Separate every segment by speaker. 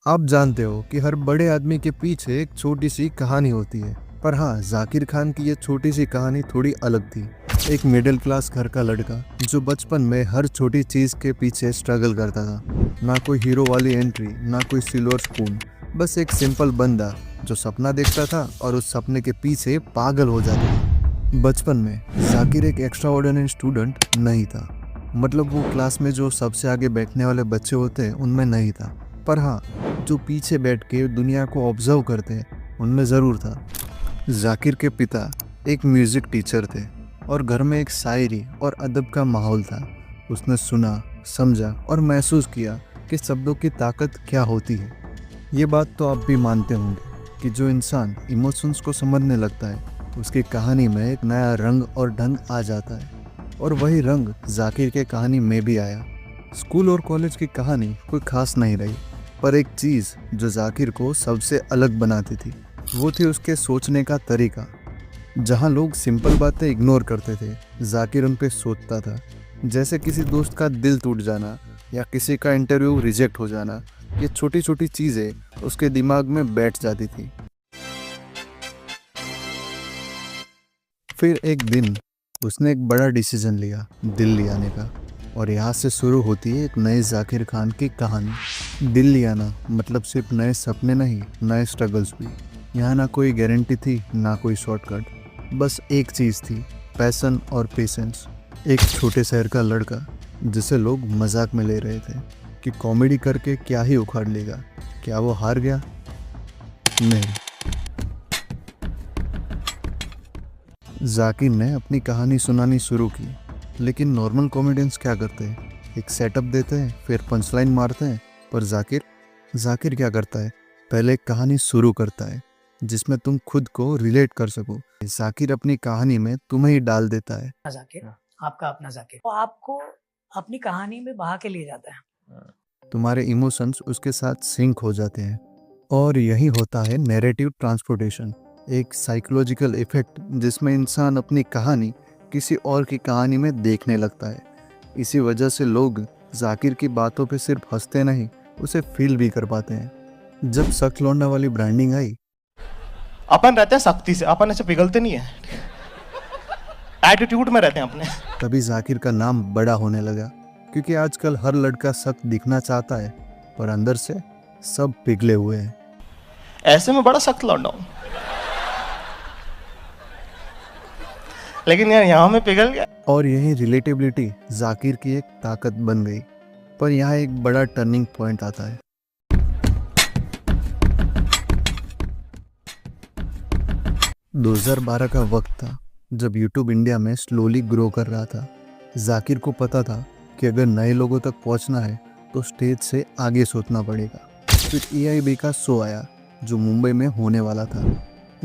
Speaker 1: आप जानते हो कि हर बड़े आदमी के पीछे एक छोटी सी कहानी होती है। पर हाँ, जाकिर खान की ये छोटी सी कहानी थोड़ी अलग थी। एक मिडिल क्लास घर का लड़का जो बचपन में हर छोटी चीज के पीछे स्ट्रगल करता था। ना कोई हीरो वाली एंट्री, ना कोई सिल्वर स्पून, बस एक सिंपल बंदा जो सपना देखता था और उस सपने के पीछे पागल हो जाता था। बचपन में जाकिर एक एक्स्ट्रा ऑर्डिनरी स्टूडेंट नहीं था। मतलब वो क्लास में जो सबसे आगे बैठने वाले बच्चे होते हैं उनमें नहीं था। पर हाँ, जो पीछे बैठ के दुनिया को ऑब्जर्व करते हैं उनमें ज़रूर था। जाकिर के पिता एक म्यूज़िक टीचर थे और घर में एक शायरी और अदब का माहौल था। उसने सुना, समझा और महसूस किया कि शब्दों की ताकत क्या होती है। ये बात तो आप भी मानते होंगे कि जो इंसान इमोशंस को समझने लगता है उसकी कहानी में एक नया रंग और ढंग आ जाता है। और वही रंग जाकिर के कहानी में भी आया। स्कूल और कॉलेज की कहानी कोई खास नहीं रही, पर एक चीज़ जो जाकिर को सबसे अलग बनाती थी वो थी उसके सोचने का तरीका। जहाँ लोग सिंपल बातें इग्नोर करते थे, जाकिर उन पे सोचता था। जैसे किसी दोस्त का दिल टूट जाना या किसी का इंटरव्यू रिजेक्ट हो जाना, ये छोटी छोटी चीज़ें उसके दिमाग में बैठ जाती थी। फिर एक दिन उसने एक बड़ा डिसीजन लिया, दिल्ली आने का। और यहाँ से शुरू होती है एक नए जाकिर खान की कहानी। दिल्ली आना मतलब सिर्फ नए सपने नहीं, नए स्ट्रगल्स भी। यहाँ ना कोई गारंटी थी, ना कोई शॉर्टकट, बस एक चीज़ थी, पैशन और पेशेंस। एक छोटे शहर का लड़का जिसे लोग मजाक में ले रहे थे कि कॉमेडी करके क्या ही उखाड़ लेगा। क्या वो हार गया? नहीं। जाकिर ने अपनी कहानी सुनानी शुरू की। लेकिन नॉर्मल कॉमेडियंस क्या करते हैं? एक सेटअप देते हैं, फिर पंचलाइन मारते हैं। पर जाकिर जाकिर क्या करता है? पहले एक कहानी शुरू करता है जिसमें तुम खुद को रिलेट कर सको। जाकिर अपनी कहानी में तुम्हें ही डाल देता है।
Speaker 2: जाकिर, आपका अपना जाकिर, वो आपको अपनी कहानी में बहा के ले जाता है।
Speaker 1: तुम्हारे इमोशंस उसके साथ सिंक हो जाते हैं। और यही होता है नैरेटिव ट्रांसपोर्टेशन, एक साइकोलॉजिकल इफेक्ट जिसमें इंसान अपनी कहानी किसी और की कहानी में देखने लगता है। इसी वजह से लोग जाकिर की बातों पे सिर्फ हंसते नहीं, उसे फील भी कर पाते हैं। जब सख्त लौंडा वाली ब्रांडिंग आई,
Speaker 3: अपन रहते हैं सख्ती से, अपन ऐसे पिघलते नहीं है, एटीट्यूड में रहते हैं अपने।
Speaker 1: तभी जाकिर का नाम बड़ा होने लगा। क्योंकि आजकल हर लड़का सख्त दिखना चाहता है, पर अंदर से सब पिघले हुए हैं।
Speaker 3: ऐसे में बड़ा सख्त लौंडा हूं, लेकिन यार यहाँ में पिघल गया।
Speaker 1: और यही रिलेटेबिलिटी जाकिर की एक ताकत बन गई। पर यहाँ एक बड़ा टर्निंग पॉइंट आता है। 2012 का वक्त था जब यूट्यूब इंडिया में स्लोली ग्रो कर रहा था। जाकिर को पता था कि अगर नए लोगों तक पहुंचना है तो स्टेज से आगे सोचना पड़ेगा। फिर AIB का शो आया जो मुंबई में होने वाला था।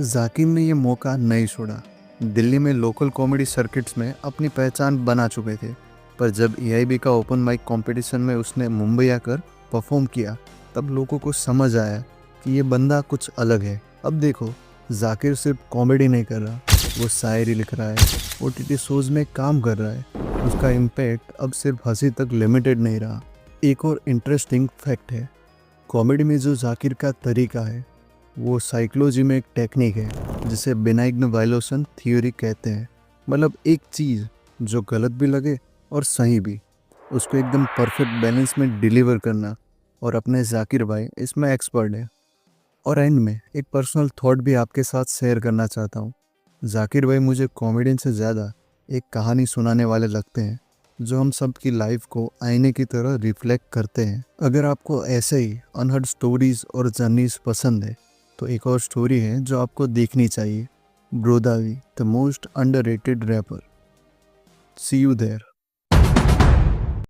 Speaker 1: जाकिर ने ये मौका नहीं छोड़ा। दिल्ली में लोकल कॉमेडी सर्किट्स में अपनी पहचान बना चुके थे, पर जब AIB का ओपन माइक कंपटीशन में उसने मुंबई आकर परफॉर्म किया, तब लोगों को समझ आया कि ये बंदा कुछ अलग है। अब देखो, जाकिर सिर्फ कॉमेडी नहीं कर रहा, वो शायरी लिख रहा है, OTT शोज में काम कर रहा है। उसका इम्पैक्ट अब सिर्फ हंसी तक लिमिटेड नहीं रहा। एक और इंटरेस्टिंग फैक्ट है, कॉमेडी में जो जाकिर का तरीका है वो साइकोलॉजी में एक टेक्निक है जिसे बेनाइग्न वायलेशन थ्योरी कहते हैं। मतलब एक चीज़ जो गलत भी लगे और सही भी, उसको एकदम परफेक्ट बैलेंस में डिलीवर करना। और अपने जाकिर भाई इसमें एक्सपर्ट है। और एंड में एक पर्सनल थॉट भी आपके साथ शेयर करना चाहता हूँ। जाकिर भाई मुझे कॉमेडियन से ज़्यादा एक कहानी सुनाने वाले लगते हैं जो हम सब की लाइफ को आईने की तरह रिफ्लेक्ट करते हैं। अगर आपको ऐसे ही अनहर्ड स्टोरीज और जर्नीज पसंद है तो एक और स्टोरी है जो आपको देखनी चाहिए, ब्रोदावी, the most underrated rapper. See you there.